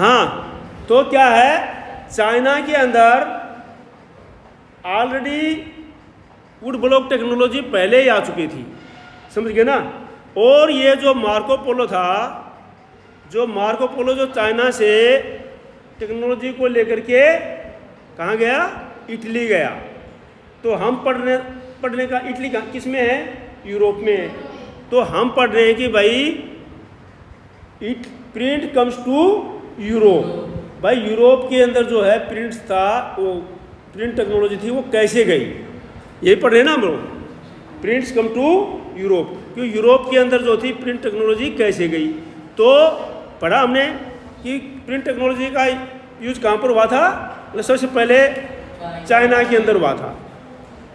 हाँ, तो क्या है, चाइना के अंदर ऑलरेडी वुड ब्लॉक टेक्नोलॉजी पहले ही आ चुकी थी, समझ गए ना। और ये जो मार्को पोलो था, जो चाइना से टेक्नोलॉजी को लेकर के कहाँ गया, इटली गया। तो हम पढ़ने का इटली का किस में है, यूरोप में है। तो हम पढ़ रहे हैं कि भाई प्रिंट कम्स टू यूरोप। भाई यूरोप के अंदर जो है प्रिंट था, वो प्रिंट टेक्नोलॉजी थी, वो कैसे गई, यही पढ़ रहे हैं ना हम लोग। प्रिंट्स कम टू यूरोप, क्योंकि यूरोप के अंदर जो थी प्रिंट टेक्नोलॉजी कैसे गई। तो पढ़ा हमने कि प्रिंट टेक्नोलॉजी का यूज कहाँ पर हुआ था, सबसे पहले चाइना के अंदर हुआ था।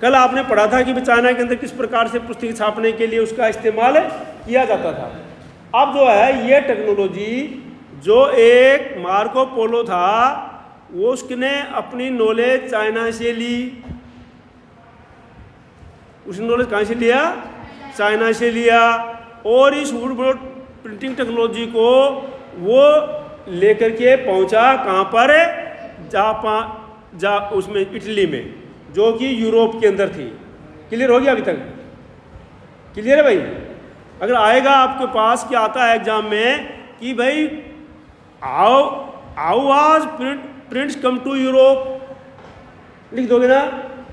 कल आपने पढ़ा था कि चाइना के अंदर किस प्रकार से पुस्तक छापने के लिए उसका इस्तेमाल किया जाता था। अब जो है ये टेक्नोलॉजी, जो एक मार्को पोलो था, वो उसने अपनी नॉलेज चाइना से ली। उसने नॉलेज कहाँ से लिया, चाइना से लिया। और इस वुड ब्लॉक प्रिंटिंग टेक्नोलॉजी को वो लेकर के पहुंचा कहाँ पर, उसमें इटली में, जो कि यूरोप के अंदर थी। क्लियर हो गया अभी तक, क्लियर है भाई। अगर आएगा आपके पास, क्या आता है एग्जाम में कि भाई how was prints come to Europe, लिख दोगे ना,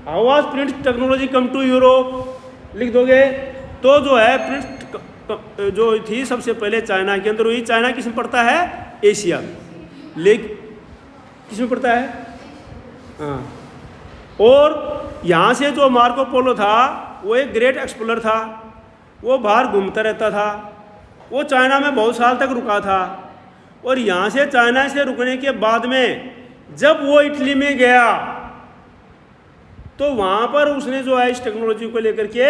how was print technology come to Europe, लिख दोगे। तो जो है प्रिंट जो थी सबसे पहले चाइना के अंदर हुई। चाइना किस में पड़ता है, एशिया में, लेकिन किस में पड़ता है, हाँ। और यहाँ से जो मार्को पोलो था, वो एक ग्रेट एक्सप्लोरर था, वो बाहर घूमता रहता था, वो चाइना में बहुत साल तक रुका था। और यहाँ से चाइना से रुकने के बाद में जब वो इटली में गया, तो वहाँ पर उसने जो है इस टेक्नोलॉजी को लेकर के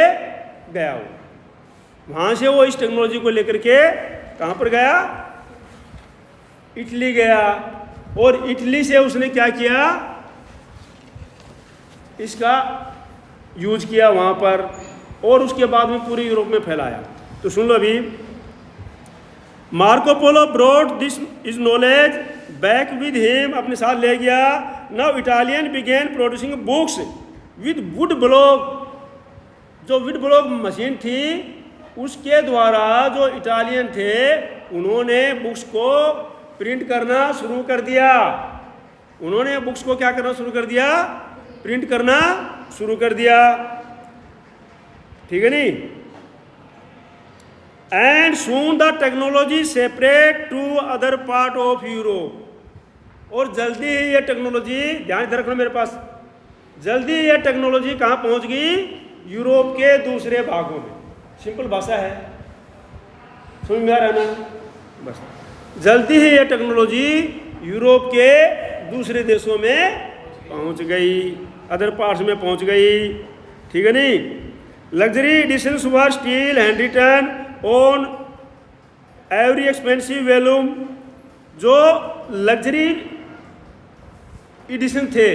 गया। वहाँ से वो इस टेक्नोलॉजी को लेकर के कहाँ पर गया, इटली गया। और इटली से उसने क्या किया, इसका यूज किया वहाँ पर, और उसके बाद में पूरे यूरोप में फैलाया। तो सुन लो अभी, Marco Polo brought this is knowledge back with him, अपने साथ ले गया। Now Italian began producing books with wood block, जो वुड ब्लॉक मशीन थी उसके द्वारा जो इटालियन थे उन्होंने बुक्स को प्रिंट करना शुरू कर दिया। उन्होंने बुक्स को क्या करना शुरू कर दिया, प्रिंट करना शुरू कर दिया, ठीक है नहीं। And soon the technology separate to other part of Europe, और जल्दी ही ये टेक्नोलॉजी, ध्यान रखना मेरे पास, जल्दी ये टेक्नोलॉजी कहाँ पहुँच गई, यूरोप के दूसरे भागों में। सिंपल भाषा है, समझ में आ रहा है ना। बस जल्दी ही ये टेक्नोलॉजी यूरोप के दूसरे देशों में पहुँच गई, अदर पार्ट्स में पहुँच गई, ठीक है नहीं। Luxury editions were still hand written on every expensive volume, जो लग्जरी एडिशन थे,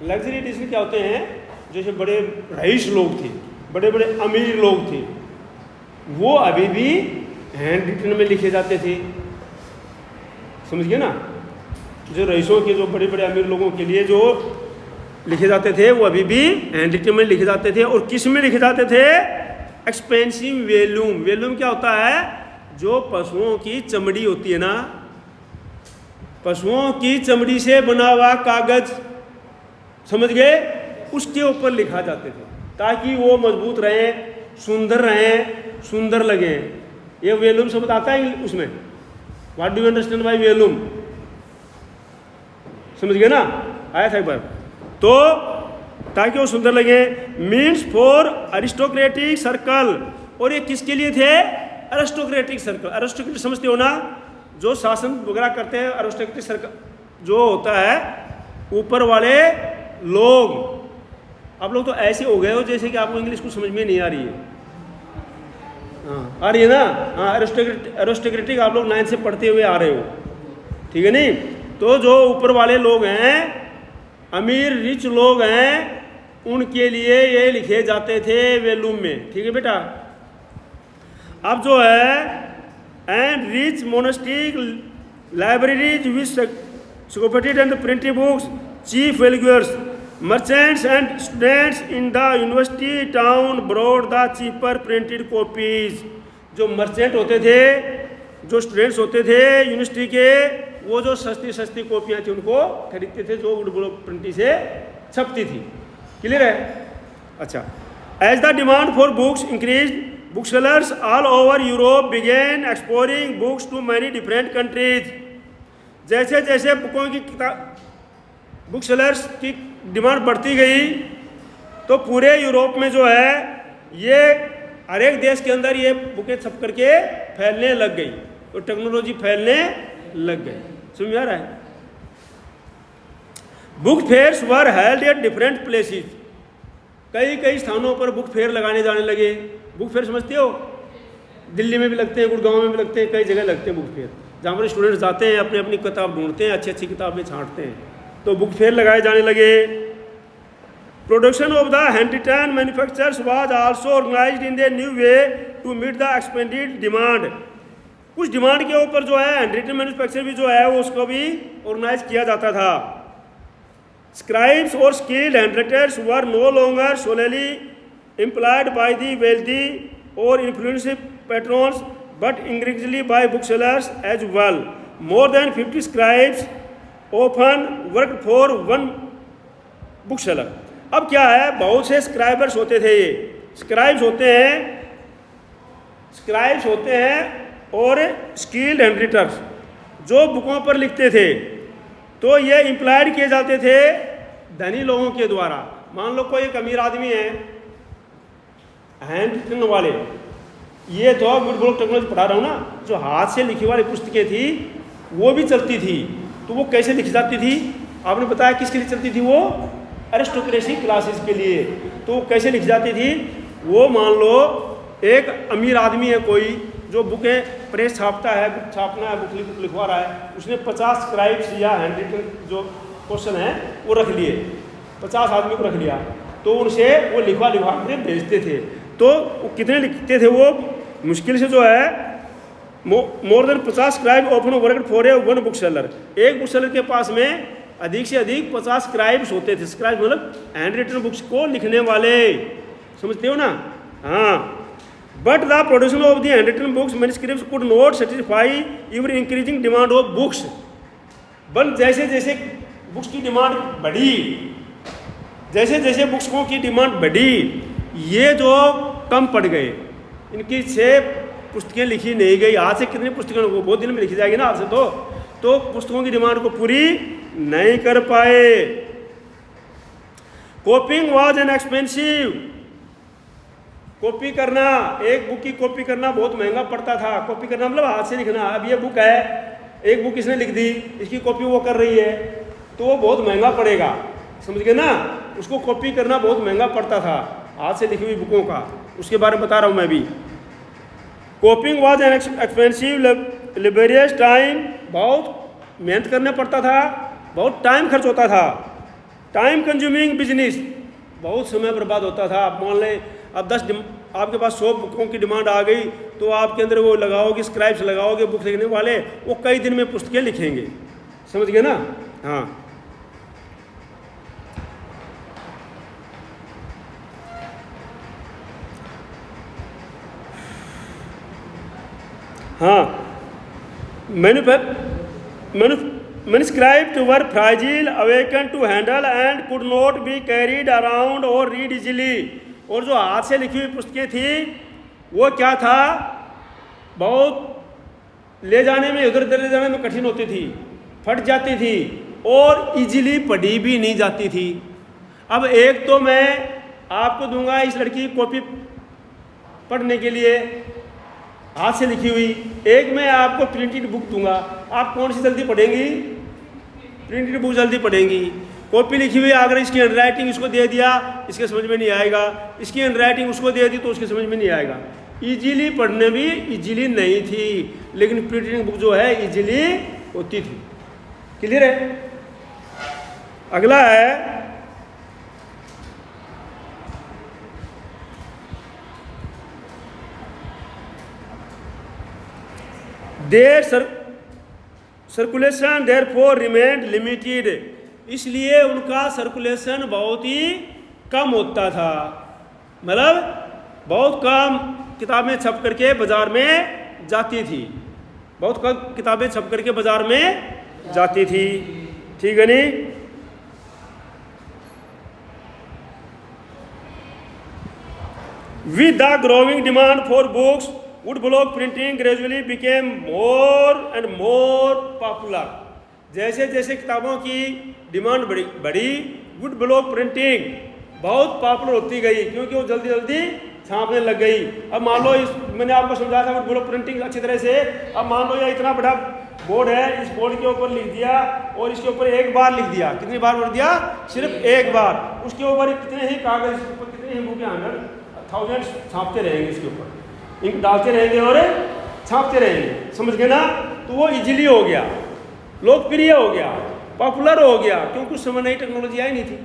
लग्जरी एडिशन क्या होते हैं, जैसे बड़े रईस लोग थे, बड़े बड़े अमीर लोग थे, वो अभी भी हैंड रिटन में लिखे जाते थे, समझ गए ना। जो रईसों के, जो बड़े बड़े अमीर लोगों के लिए जो लिखे जाते थे, वो अभी भी हैंड रिटन में लिखे जाते थे। और किस में लिखे जाते थे, एक्सपेंसिव वेल्यूम। वेल्यूम क्या होता है, जो पशुओं की चमड़ी होती है ना, पशुओं की चमड़ी से बना हुआ कागज, समझ गए, उसके ऊपर लिखा जाते थे, ताकि वो मजबूत रहे, सुंदर रहे, सुंदर लगे। ये वेल्यूम शब्द आता है उसमें, what do you understand by volume, समझ गए ना, आया था एक बार। तो ताकि वो सुंदर लगे, मीन्स फॉर अरिस्टोक्रेटिक सर्कल। और ये किसके लिए थे, अरिस्टोक्रेटिक सर्कल। अरिस्टोक्रेटिक समझते हो ना, जो शासन वगैरह करते हैं, अरिस्टोक्रेटिक सर्कल जो होता है, ऊपर वाले लोग। आप लोग तो ऐसे हो गए हो जैसे कि आपको इंग्लिश कुछ समझ में नहीं आ रही है। हाँ, आ रही है ना, हाँ। अरिस्टोक्रेटिक आप लोग 9 से पढ़ते हुए आ रहे हो, ठीक है नहीं। तो जो ऊपर वाले लोग हैं, अमीर रिच लोग हैं, उनके लिए ये लिखे जाते थे वेल्यूम में, ठीक है बेटा। अब जो है, and rich monastic libraries which secreted and printed books, chief valuers, merchants and students in the university town brought the cheaper printed copies. जो मर्चेंट होते थे, जो स्टूडेंट्स होते थे यूनिवर्सिटी के, वो जो सस्ती सस्ती कॉपियाँ थी उनको खरीदते थे जो प्रिंटी से छपती थी. क्लियर है? अच्छा. As the demand for books increase, book sellers all over Europe began exporting books to many different countries. जैसे जैसे बुकों की बुक सेलर्स की डिमांड बढ़ती गई तो पूरे यूरोप में जो है ये हर एक देश के अंदर ये बुकें छप करके फैलने लग गई, तो टेक्नोलॉजी फैलने लग गई. समझ में आ रहा है? Book fairs were held at different places. कई कई स्थानों पर बुक फेयर लगाने जाने लगे. बुक फेयर समझते हो? दिल्ली में भी लगते हैं, गुड़गांव में भी लगते हैं, कई जगह लगते हैं बुक फेयर, जहाँ पर स्टूडेंट्स जाते हैं अपनी अपनी किताब ढूंढते हैं, अच्छी अच्छी किताबें छांटते हैं, तो बुक फेयर लगाए जाने लगे. Production of the handwritten manufactures was also organised in the new way to meet the expanded demand. कुछ डिमांड के ऊपर जो है हैंडरिटन मैन्युफैक्चर भी जो है वो उसको भी ऑर्गेनाइज किया जाता था. Scribes or skilled handwriters were no longer solely employed by the wealthy or influential patrons, but increasingly by booksellers as well. More than 50 scribes often worked for one bookseller. अब क्या है, बहुत से स्क्राइबर्स होते थे. ये स्क्राइब्स होते हैं और स्किल्ड हैंडराइटर्स जो बुकों पर लिखते थे, तो ये इम्प्लॉयड किए जाते थे धनी लोगों के द्वारा. मान लो कोई एक अमीर आदमी है, हैंड रिटन वाले, ये तो गुड टेक्नोलॉजी पढ़ा रहा हूँ ना, जो हाथ से लिखी वाली पुस्तकें थी वो भी चलती थी. तो वो कैसे लिखी जाती थी? आपने बताया किसके लिए चलती थी? वो एरिस्टोक्रेसी क्लासेस के लिए. तो कैसे लिखी जाती थी? वो मान लो एक अमीर आदमी है कोई, जो बुकें प्रेस छापता है, बुक छापना है, बुक लिखवा रहा है, उसने 50 स्क्राइब्स या हैंड रिटन जो क्वेश्चन है वो रख लिए, 50 आदमी को रख लिया, तो उनसे वो लिखवा के भेजते थे. तो कितने लिखते थे वो? मुश्किल से जो है more than 50 scribe open worked for a one book seller. एक बुक सेलर के पास में अधिक से अधिक 50 स्क्राइब्स होते थे. स्क्राइब मतलब हैंड रिटन बुक्स को लिखने वाले, समझते हो ना? हाँ. But the production of the handwritten books manuscripts could not satisfy ever increasing demand of books. But जैसे जैसे बुक्स की डिमांड बढ़ी, जैसे जैसे बुक्सों की डिमांड बढ़ी, ये जो कम पड़ गए, इनकी 6 पुस्तकें लिखी नहीं गई. आज से कितनी पुस्तकें बहुत दिन में लिखी जाएगी ना आज से, तो पुस्तकों की डिमांड को पूरी नहीं कर पाए. कॉपिंग वाज एन एक्सपेंसिव. कॉपी करना, एक बुक की कॉपी करना बहुत महंगा पड़ता था. कॉपी करना मतलब हाथ से लिखना. अब ये बुक है, एक बुक इसने लिख दी, इसकी कॉपी वो कर रही है, तो वो बहुत महंगा पड़ेगा. समझ गए ना? उसको कॉपी करना बहुत महंगा पड़ता था हाथ से लिखी हुई बुकों का. उसके बारे में बता रहा हूँ मैं भी. कॉपिंग was an expensive laborious time. बहुत मेहनत करना पड़ता था, बहुत टाइम खर्च होता था. टाइम कंज्यूमिंग बिजनेस, बहुत समय बर्बाद होता था. आप मान लें अब 10 आपके पास 100 बुकों की डिमांड आ गई, तो आपके अंदर वो लगाओगे, स्क्राइब्स लगाओगे, बुक लिखने वाले, वो कई दिन में पुस्तकें लिखेंगे. समझ गए ना? हाँ. Manuscripts were fragile, awakened to handle and could not be carried around or read easily. और जो हाथ से लिखी हुई पुस्तकें थी वो क्या था, बहुत ले जाने में, इधर उधर ले जाने में कठिन होती थी, फट जाती थी और इजीली पढ़ी भी नहीं जाती थी. अब एक तो मैं आपको दूंगा इस लड़की की कॉपी पढ़ने के लिए हाथ से लिखी हुई, एक मैं आपको प्रिंटेड बुक दूंगा. आप कौन सी जल्दी पढ़ेंगी? प्रिंटेड बुक जल्दी पढ़ेंगी. कॉपी लिखी हुई अगर इसकी हैंडराइटिंग इसको दे दिया, इसके समझ में नहीं आएगा. इसकी हैंडराइटिंग उसको दे दी तो उसके समझ में नहीं आएगा. इजीली पढ़ने भी इजीली नहीं थी, लेकिन प्रिंटेड बुक जो है इजीली होती थी. क्लियर है? अगला है सर्कुलेशन देयरफॉर रिमेन्ड लिमिटेड, इसलिए उनका सर्कुलेशन बहुत ही कम होता था, मतलब बहुत कम किताबें छप करके बाजार में जाती थी, बहुत कम किताबें छप करके बाजार में जाती थी, ठीक है नहीं। With the growing demand for books, woodblock printing gradually became more and more popular. जैसे जैसे किताबों की डिमांड बढ़ी वुड ब्लॉक प्रिंटिंग बहुत पॉपुलर होती गई, क्योंकि वो जल्दी जल्दी छापने लग गई। अब मान लो मैंने आपको समझाया था वुड ब्लॉक प्रिंटिंग अच्छी तरह से। अब मान लो ये इतना बड़ा बोर्ड है, इस बोर्ड के ऊपर लिख दिया और इसके ऊपर एक बार लिख दिया, कितनी बार भर दिया? सिर्फ एक बार। उसके ऊपर कितने ही कागज, इसके ऊपर कितने ही बुकें आना, 1000 छापते रहेंगे, इसके ऊपर इंक डालते रहेंगे और छापते रहेंगे, समझ गए ना। तो वो इजीली हो गया, लोकप्रिय हो गया, पॉपुलर हो गया, क्योंकि उस समय नई टेक्नोलॉजी आई नहीं थी,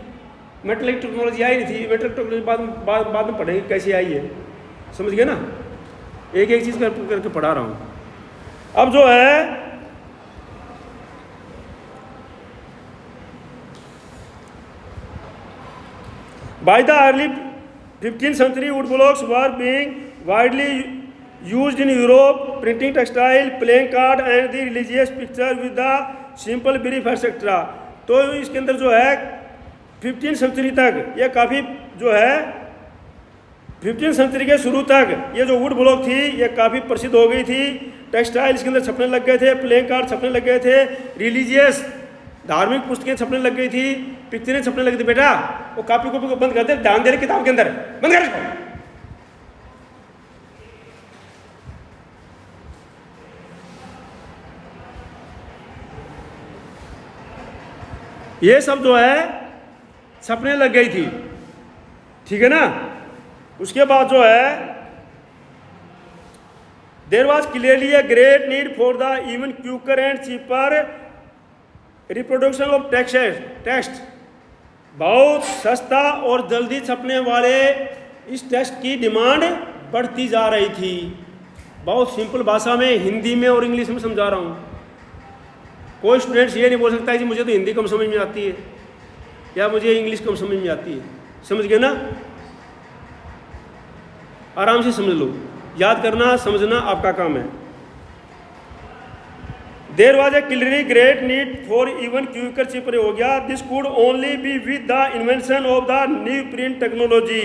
मेटलिक टेक्नोलॉजी आई नहीं थी। मेटलिक टेक्नोलॉजी बाद में पढ़ेंगे कैसे आई है, समझ गए ना। एक एक चीज़ करके पढ़ा रहा हूँ। अब जो है by the early 15th century, wood blocks were being widely used in Europe, printing textile, playing card and the religious picture with the simple brief etc. तो इसके अंदर जो है 15th century तक ये काफ़ी जो है 15th century के शुरू तक ये जो वुड ब्लॉक थी ये काफ़ी प्रसिद्ध हो गई थी। टेक्सटाइल इसके अंदर छपने लग गए थे, प्लेइंग कार्ड छपने लग गए थे, रिलीजियस धार्मिक पुस्तकें छपने लग गई थी, पिक्चरें छपने लगी थी। बेटा वो कॉपी को बंद कर दे, ध्यान दे रहे किताब के अंदर, बंद कर इसको। ये सब जो है छपने लग गई थी, ठीक है ना। उसके बाद जो है there was clearly a great need for the even quicker and cheaper reproduction of text. बहुत सस्ता और जल्दी छपने वाले इस टेक्स्ट की डिमांड बढ़ती जा रही थी। बहुत सिंपल भाषा में हिंदी में और इंग्लिश में समझा रहा हूँ। कोई स्टूडेंट्स ये नहीं बोल सकता है कि मुझे तो हिंदी कम समझ में आती है या मुझे इंग्लिश कम समझ में आती है, समझ गए ना। आराम से समझ लो, याद करना समझना आपका काम है। There was a clearly great need for even quicker cheaper हो गया। This could only be with the invention of the new print technology,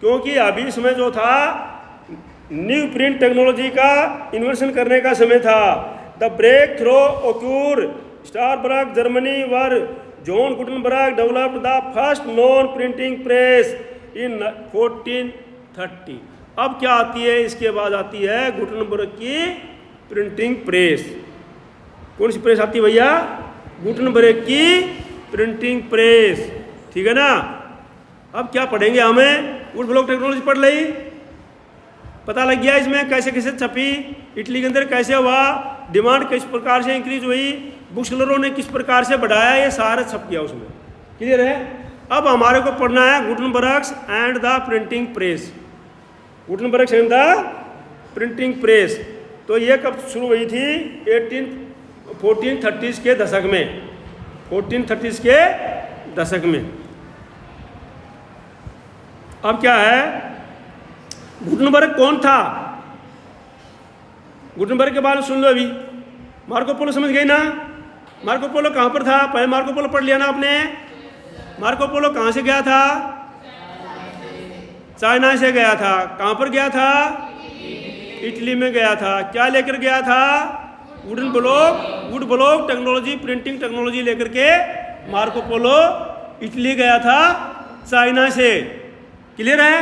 क्योंकि अभी इसमें जो था न्यू प्रिंट टेक्नोलॉजी का इन्वेंशन करने का समय था। The breakthrough occur Strasbourg Germany where John Gutenberg developed the first known printing press in 1430। अब क्या आती है? इसके बाद आती है गुटनबर्ग की प्रिंटिंग प्रेस। कौन सी प्रेस आती है भैया? गुटनबर्ग की प्रिंटिंग प्रेस, ठीक है ना। अब क्या पढ़ेंगे हमें? वुड ब्लॉक टेक्नोलॉजी पढ़ ली, पता लग गया इसमें कैसे कैसे छपी, इटली के अंदर कैसे हुआ, डिमांड किस प्रकार से इंक्रीज हुई, बुक सेलरों ने किस प्रकार से बढ़ाया, ये सारा छप गया उसमें। क्लियर है? अब हमारे को पढ़ना है Gutenberg's and the printing press. Gutenberg's and the printing press, तो ये कब शुरू हुई थी? 1430s के दशक में, 1430s के दशक में। अब क्या है? गुटनबर्ग कौन था? गुटनबर्ग के बारे में सुन लो अभी। मार्को पोलो समझ गए ना? मार्को पोलो कहाँ पर था? पहले मार्को पोलो पढ़ लिया ना आपने। मार्को पोलो कहाँ से गया था? चाइना से गया था। कहाँ पर गया था? इटली में गया था। क्या लेकर गया था? Would block technology, printing technology लेकर के मार्को पोलो इटली गया था चाइना से। क्लियर है?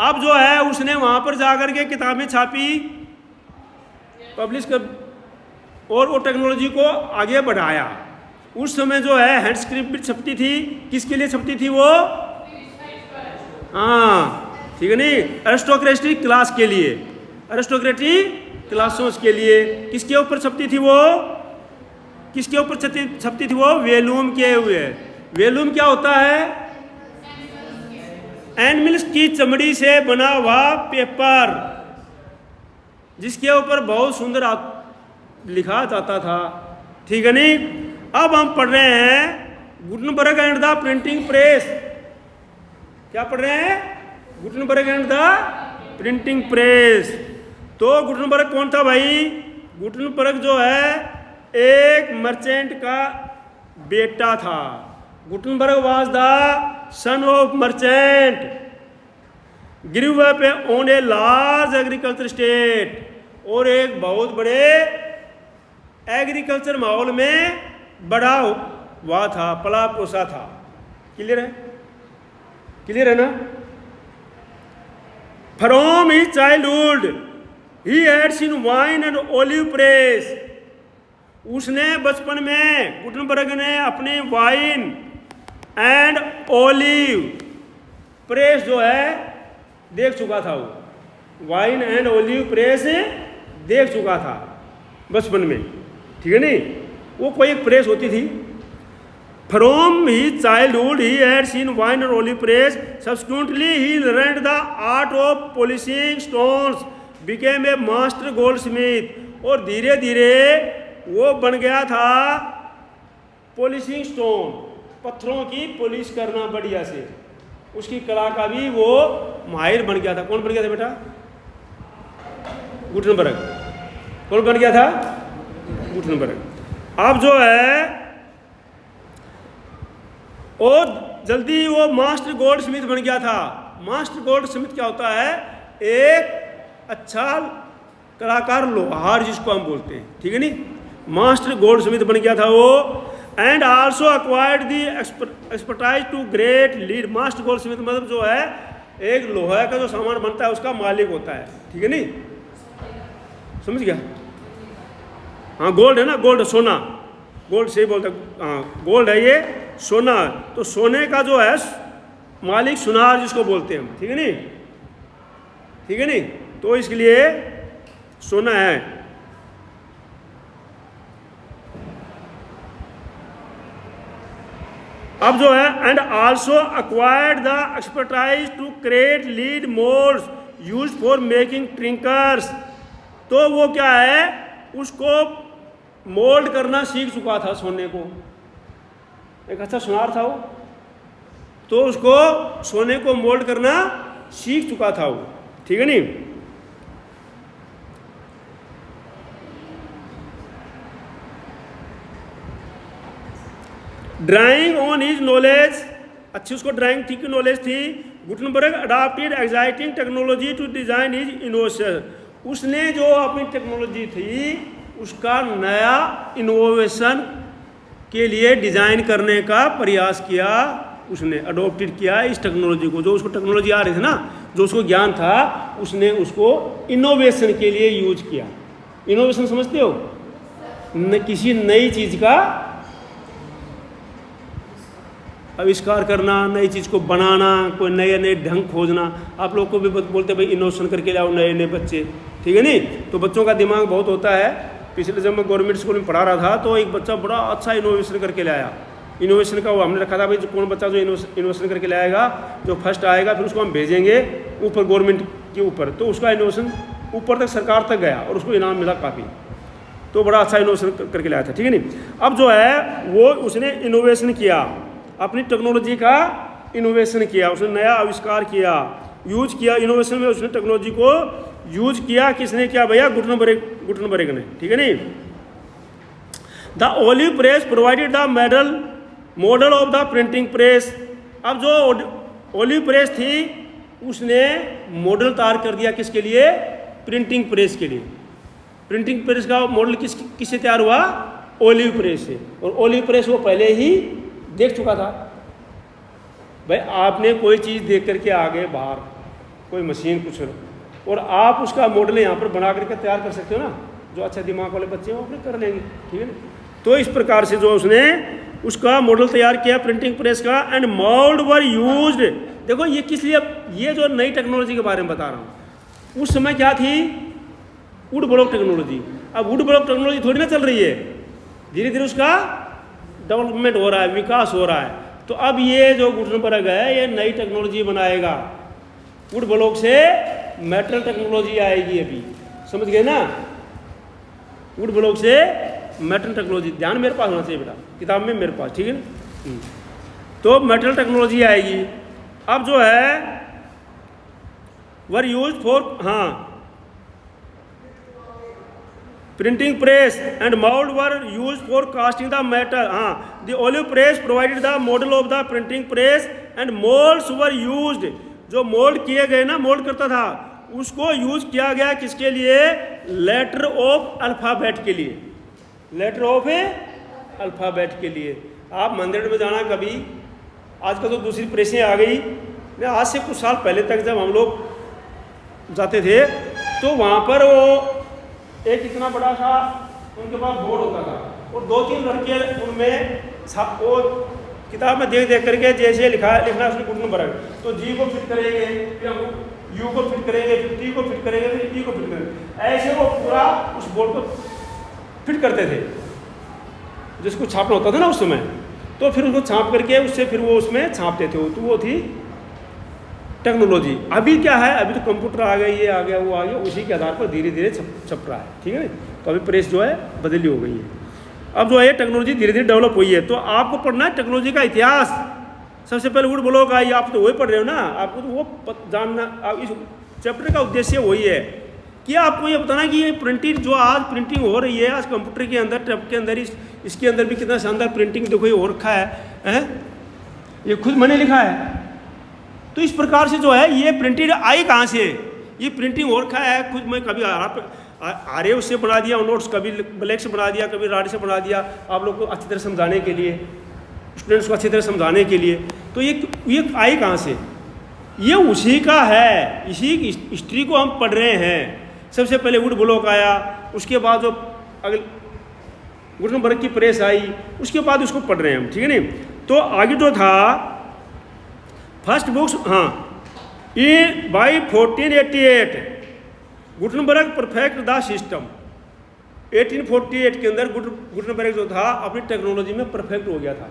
अब जो है उसने वहाँ पर जाकर के किताबें छापी, पब्लिश कर और वो टेक्नोलॉजी को आगे बढ़ाया। उस समय जो है हैंड स्क्रिप्ट भी छपती थी। किसके लिए छपती थी वो? हाँ, ठीक है नहीं, एरिस्टोक्रेटिक क्लास के लिए, एरिस्टोक्रेटिक क्लासों के लिए। किसके ऊपर छपती थी वो? किसके ऊपर छपती थी वो? वेलूम के हुए। वेलूम क्या होता है? एनिमल्स की चमड़ी से बना हुआ पेपर, जिसके ऊपर बहुत सुंदर लिखा जाता था, ठीक है नहीं। अब हम पढ़ रहे हैं Gutenberg and the printing press. क्या पढ़ रहे हैं? Gutenberg and the printing press. तो गुटनबर्ग कौन था भाई? गुटनबर्ग जो है एक मर्चेंट का बेटा था। Gutenberg was the son of merchant, grew up on a large agriculture state, और एक बहुत बड़े एग्रीकल्चर माहौल में बड़ा हुआ था, पला पोसा था। क्लियर है? क्लियर है ना? From his childhood he had seen wine and olive press. उसने बचपन में गुटनबर्ग ने अपनी वाइन एंड ओलिव प्रेस जो है देख चुका था। वो वाइन एंड ओलिव प्रेस देख चुका था बचपन में, ठीक है नहीं। वो कोई एक प्रेस होती थी। From his childhood he had seen wine and olive press, subsequently he learned the art of polishing stones, became a master gold Smith. और धीरे धीरे वो बन गया था पॉलिशिंग स्टोन, पत्थरों की पॉलिश करना बढ़िया से, उसकी कला का भी वो माहिर बन गया था। कौन बन गया था बेटा? गुटनबर्ग। कौन बन गया था? गुटनबर्ग। अब जो है और जल्दी वो मास्टर गोल्ड स्मिथ बन गया था। मास्टर गोल्ड स्मिथ क्या होता है? एक अच्छा कलाकार, लोहार जिसको हम बोलते हैं, ठीक है नहीं। मास्टर गोल्ड स्मिथ बन गया था वो। And also acquired the expertise to great lead. Master goldsmith मतलब जो है एक लोहा का जो सामान बनता है उसका मालिक होता है, ठीक है नहीं। समझ गया? हाँ, गोल्ड है ना, गोल्ड सोना, गोल्ड से ही बोलता, हाँ गोल्ड है ये, सोना। तो सोने का जो है मालिक सुनार जिसको बोलते हैं हम, ठीक है नहीं, ठीक है नहीं। तो इसके लिए सोना है। अब जो है and also acquired the expertise to create lead moulds used for making trinkets. तो वो क्या है, उसको मोल्ड करना सीख चुका था सोने को। एक अच्छा सुनार था वो, तो उसको सोने को मोल्ड करना सीख चुका था वो, ठीक है नहीं। ड्राइंग ऑन हिज नॉलेज, अच्छी उसको ड्राइंग ठीक की नॉलेज थी। Gutenberg adopted exciting technology to design his innovation. उसने जो अपनी टेक्नोलॉजी थी उसका नया इनोवेशन के लिए डिजाइन करने का प्रयास किया। उसने अडॉप्टेड किया इस टेक्नोलॉजी को, जो उसको टेक्नोलॉजी आ रही थी ना, जो उसको ज्ञान था, उसने उसको इनोवेशन के लिए यूज किया। इनोवेशन समझते हो? किसी नई चीज का आविष्कार करना, नई चीज़ को बनाना, कोई नए नए ढंग खोजना। आप लोग को भी बोलते भाई इनोवेशन करके लाओ नए नए बच्चे, ठीक है नहीं। तो बच्चों का दिमाग बहुत होता है। पिछले जब मैं गवर्नमेंट स्कूल में पढ़ा रहा था तो एक बच्चा बड़ा अच्छा इनोवेशन करके लाया। इनोवेशन का वो हमने रखा था भाई, जो कौन बच्चा जो इनोवेशन करके लाएगा, जो फर्स्ट आएगा, फिर उसको हम भेजेंगे ऊपर गवर्नमेंट के ऊपर। तो उसका इनोवेशन ऊपर तक सरकार तक गया और उसको इनाम मिला काफ़ी। तो बड़ा अच्छा इनोवेशन करके लाया था, ठीक है नहीं। अब जो है वो उसने इनोवेशन किया, अपनी टेक्नोलॉजी का इनोवेशन किया, उसने नया आविष्कार किया, यूज किया। इनोवेशन में उसने टेक्नोलॉजी को यूज किया। किसने किया भैया? गुटनबर्ग ने, ठीक है नहीं। The olive press provided the model of the printing press. अब जो ओलिव प्रेस थी उसने मॉडल तैयार कर दिया, किसके लिए? प्रिंटिंग प्रेस के लिए। प्रिंटिंग प्रेस का मॉडल किससे तैयार हुआ? ओलिव प्रेस से। और ओलिव प्रेस वो पहले ही देख चुका था। भाई आपने कोई चीज़ देख करके आ गए बाहर, कोई मशीन कुछ, और आप उसका मॉडल यहाँ पर बना करके तैयार कर सकते हो ना। जो अच्छा दिमाग वाले बच्चे हैं वो अपने कर लेंगे, ठीक है ना। तो इस प्रकार से जो उसने उसका मॉडल तैयार किया प्रिंटिंग प्रेस का। And mould were used. देखो ये किस लिए, ये जो नई टेक्नोलॉजी के बारे में बता रहा हूँ, उस समय क्या थी? Would block technology. अब वुड ब्लॉक टेक्नोलॉजी थोड़ी ना चल रही है, धीरे धीरे उसका डेवलपमेंट हो रहा है, विकास हो रहा है। तो अब ये जो गुटनबर्ग है ये नई टेक्नोलॉजी बनाएगा। वुड ब्लॉक से मेटल टेक्नोलॉजी आएगी अभी, समझ गए ना। वुड ब्लॉक से मेटल टेक्नोलॉजी। ध्यान मेरे पास होना चाहिए बेटा, किताब में मेरे पास, ठीक है ना। तो मेटल टेक्नोलॉजी आएगी। अब जो है वर यूज फॉर, हाँ, printing press and mould were use for casting the metal. हाँ, the olive press provided the model of the printing press and moulds were used. जो मोल्ड किए गए ना, मोल्ड करता था, उसको यूज किया गया किसके लिए? लेटर ऑफ अल्फाबेट के लिए, लेटर ऑफ अल्फाबेट के लिए। आप मंदिर में जाना कभी, आजकल तो दूसरी प्रेसें आ गई, आज से कुछ साल पहले तक जब हम लोग जाते थे तो वहाँ पर वो एक इतना बड़ा सा उनके पास बोर्ड होता था और 2-3 लड़के उनमें वो किताब में देख देख करके जैसे लिखना उसने गुड नंबर है, तो जी को फिट करेंगे, फिर हम यू को फिट करेंगे, फिर टी को फिट करेंगे, फिर टी को फिट करेंगे, ऐसे वो पूरा उस बोर्ड को फिट करते थे जिसको छापना होता था ना उस समय। तो फिर उसको छाप करके उससे फिर वो उसमें छापते थे। तो वो थी टेक्नोलॉजी। अभी क्या है, अभी तो कंप्यूटर आ गया, ये आ गया, वो आ गया, उसी के आधार पर धीरे धीरे छप रहा है, ठीक है ना। तो अभी प्रेस जो है बदली हो गई है। अब जो है टेक्नोलॉजी धीरे धीरे डेवलप हुई है। तो आपको पढ़ना है टेक्नोलॉजी का इतिहास। सबसे पहले वुड ब्लॉक आई, आप तो वही पढ़ रहे हो ना, आपको तो वो जानना, आप इस चैप्टर का उद्देश्य वही है कि आपको ये बताना कि ये प्रिंटिंग जो आज प्रिंटिंग हो रही है, आज कंप्यूटर के अंदर, टैब के अंदर, इसके अंदर भी कितना शानदार प्रिंटिंग देखो ये हो रखा है, ये खुद मैंने लिखा है। तो इस प्रकार से जो है ये प्रिंटेड आई कहाँ से? ये प्रिंटिंग हो रखा है खुद मैं, कभी आरे उससे बना दिया नोट्स, कभी ब्लैक से बना दिया, कभी राड से बना दिया, आप लोग को अच्छी तरह समझाने के लिए, स्टूडेंट्स को अच्छी तरह समझाने के लिए। तो ये आई कहाँ से? ये उसी का है, इसी की हिस्ट्री को हम पढ़ रहे हैं। सबसे पहले वुड ब्लॉक आया, उसके बाद जो अगले गुटनबर्ग की प्रेस आई, उसके बाद उसको पढ़ रहे हैं हम, ठीक है नहीं। तो आगे जो था फर्स्ट बुक्स, हाँ, ये by 1488 Gutenberg perfect the system. 1848 के अंदर गुटनबर्ग जो था अपनी टेक्नोलॉजी में परफेक्ट हो गया था।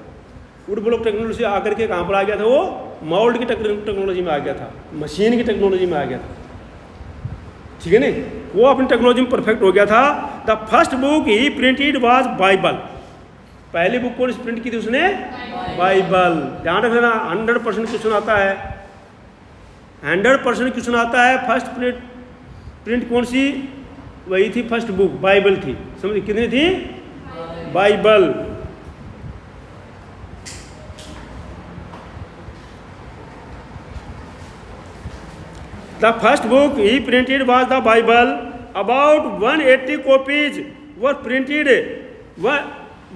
वुड ब्लॉक टेक्नोलॉजी आकर के कहाँ पर आ गया था? वो माउल्ड की टेक्नोलॉजी में आ गया था, मशीन की टेक्नोलॉजी में आ गया था, ठीक है नहीं। वो अपनी टेक्नोलॉजी में परफेक्ट हो गया था। The first book he printed was Bible. पहली बुक कौन सी प्रिंट की थी उसने? बाइबल। ध्यान रखना, 100% क्वेश्चन आता है, 100% क्वेश्चन आता है। फर्स्ट प्रिंट कौन सी? वही थी फर्स्ट बुक, बाइबल थी। समझ कितनी थी? Bible. The first book he printed was the Bible. About 180 copies were printed.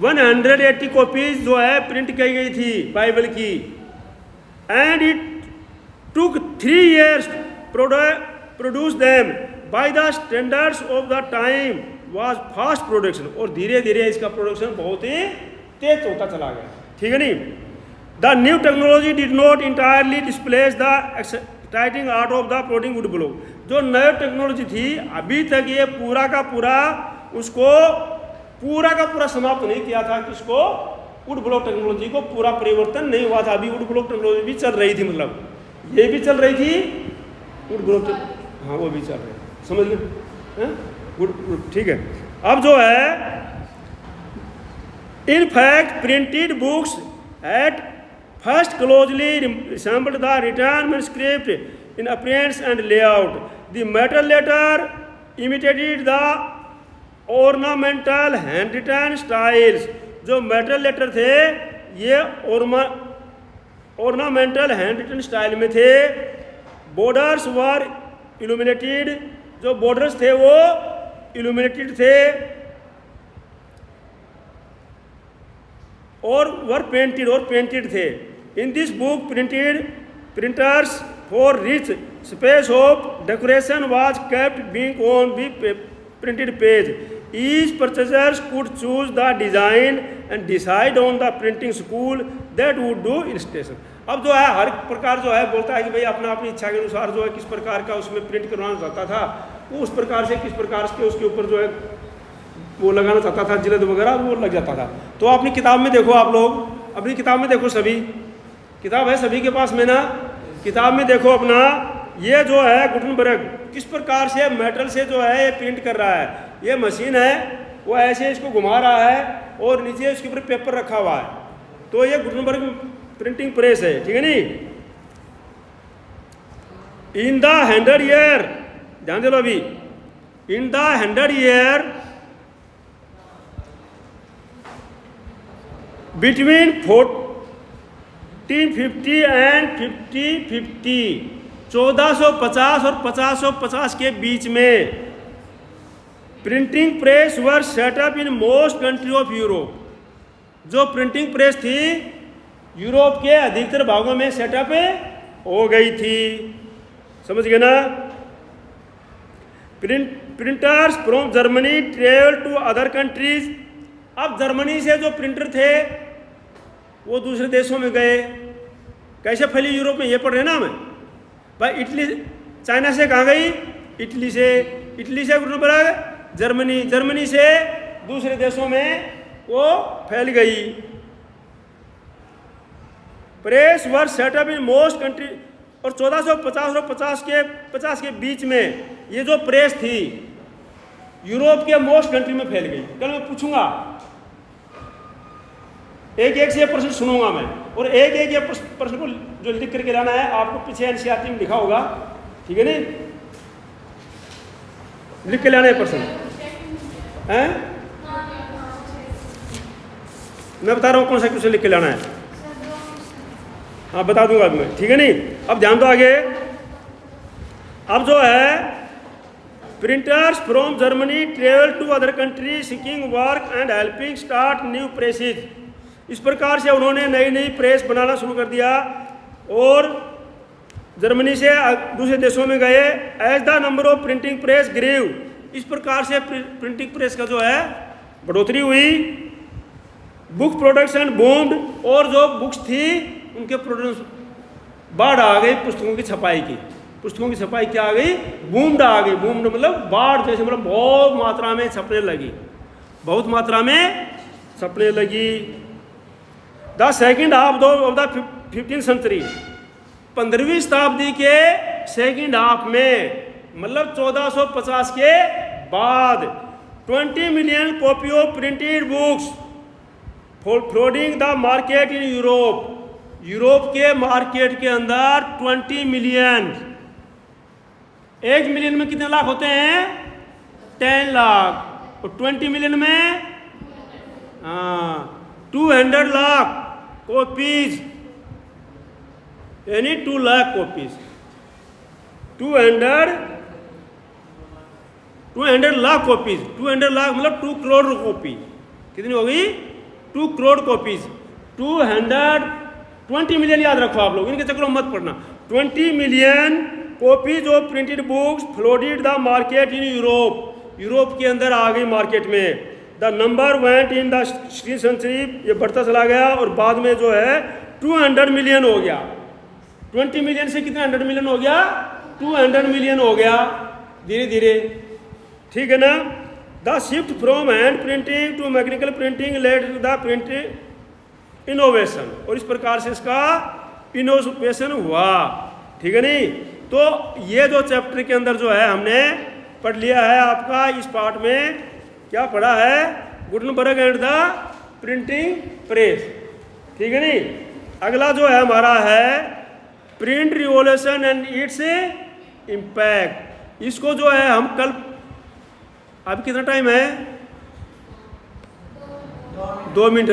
180 copies जो है प्रिंट की गई थी बाइबल की। And it took 3 years produce them by the standards of the time was fast production. और धीरे धीरे इसका प्रोडक्शन बहुत ही तेज होता चला गया, ठीक है नहीं। The new technology did not entirely displace the exciting art of the plotting would block. जो नई टेक्नोलॉजी थी अभी तक ये पूरा का पूरा उसको पूरा का पूरा समाप्त नहीं किया था, किसको? वुड ब्लॉक टेक्नोलॉजी को पूरा परिवर्तन नहीं हुआ था। अभी वुड ब्लॉक टेक्नोलॉजी भी चल रही थी, मतलब ये भी चल रही थी, वुड ब्लॉक, हाँ वो भी चल रही, समझ गए? गुड, ठीक है। अब जो है in fact printed books at first closely resembled the written manuscript in appearance and layout. The metal letter imitated the ornamental hand written styles. जो मेटल लेटर थे ये ऑर्नामेंटल हैंड रिटन स्टाइल में थे। Borders were illuminated. जो borders थे वो illuminated थे और वर पेंटेड और पेंटेड थे। In this book printers for rich space of decoration was kept being on the printed page. Each purchasers could choose the design and decide on the printing school that would do illustration. अब जो है हर प्रकार जो है बोलता है कि भाई अपना अपनी इच्छा के अनुसार जो है किस प्रकार का उसमें प्रिंट करवाना चाहता था, वो उस प्रकार से किस प्रकार के उसके ऊपर जो है वो लगाना चाहता था, जिल्द वगैरह वो लग जाता था। तो अपनी किताब में देखो, आप लोग अपनी किताब में देखो, सभी किताब है सभी के पास में ना, किताब में देखो अपना ये जो है गुटनबर्ग किस प्रकार से मेटल से जो है ये प्रिंट कर रहा है। ये मशीन है, वो ऐसे इसको घुमा रहा है और नीचे इसके ऊपर पेपर रखा हुआ है, तो ये गुटनबर्ग प्रिंटिंग प्रेस है, ठीक है नी। इन द 100 ईयर, ध्यान दे लो अभी, in the 100 year between 1450 and 5050, 1450 और 1550 के बीच में printing press were set up in most country of Europe. जो प्रिंटिंग प्रेस थी यूरोप के अधिकतर भागों में सेटअप हो गई थी, समझ गए ना। Printers from Germany travel to other countries. अब जर्मनी से जो प्रिंटर थे वो दूसरे देशों में गए, कैसे फैली यूरोप में, ये पढ़ रहे ना हमें भाई। इटली, चाइना से कहाँ गई, इटली से गुटनबर्ग जर्मनी, जर्मनी से दूसरे देशों में वो फैल गई। Press were set up in most country, और 1450 और 50 के बीच में ये जो प्रेस थी यूरोप के मोस्ट कंट्री में फैल गई। कल मैं पूछूंगा, एक से प्रश्न सुनूंगा मैं, और एक प्रश्न को जो लिख करके लाना है आपको पीछे एनसीईआरटी में लिखा होगा, ठीक है नहीं, लिख के लाना है प्रश्न हैं। मैं बता रहा हूँ कौन सा क्वेश्चन लिख के लाना है, हाँ बता दूंगा मैं, ठीक है नहीं। अब ध्यान दो आगे। अब जो है printers from Germany travel to other country seeking work and helping start new presses. इस प्रकार से उन्होंने नई नई प्रेस बनाना शुरू कर दिया और जर्मनी से दूसरे देशों में गए। As the number of printing press grew, इस प्रकार से प्रिंटिंग प्रेस का जो है बढ़ोतरी हुई। बुक प्रोडक्शन बूम्ड, और जो बुक्स थी उनके प्रोडक्शन बाढ़ आ गई, पुस्तकों की छपाई की, पुस्तकों की छपाई क्या आ गई, बूम्ड आ गई। बूम्ड मतलब बाढ़ जैसे, मतलब बहुत मात्रा में छपने लगी, बहुत मात्रा में छपने लगी। The second half of the 15th century, 15वीं शताब्दी के सेकेंड हाफ में, मतलब 1450 के बाद 20 million copy of printed books flooding the market in Europe. Europe के मार्केट के अंदर 20 मिलियन, 1 मिलियन में कितने लाख होते हैं, 10 लाख, और 20 मिलियन में 200 लाख कॉपीज, यानी 2 लाख कॉपीज, 200 लाख कॉपीज, 200 लाख मतलब 2 करोड़ कॉपी, कितनी होगी, 2 करोड़ कॉपीज। 20 मिलियन याद रखो आप लोग, इनके चक्करों मत पड़ना। 20 million copies of printed books flooded the market in Europe, Europe के अंदर आ गई मार्केट में। The number went in the 16th century, ये बढ़ता चला गया और बाद में जो है 200 मिलियन हो गया। 20 मिलियन से कितना 100 मिलियन हो गया, 200 मिलियन हो गया धीरे धीरे, ठीक है ना। The shift from hand printing to mechanical printing led to the printing innovation, और इस प्रकार से इसका इनोवेशन हुआ, ठीक है नहीं। तो ये जो चैप्टर के अंदर जो है हमने पढ़ लिया है, आपका इस पार्ट में क्या पढ़ा है, Gutenberg and the printing press, ठीक है नहीं। अगला जो है हमारा है print revolution and its impact. इसको जो है हम कल, अब कितना टाइम है, 2 मिनट।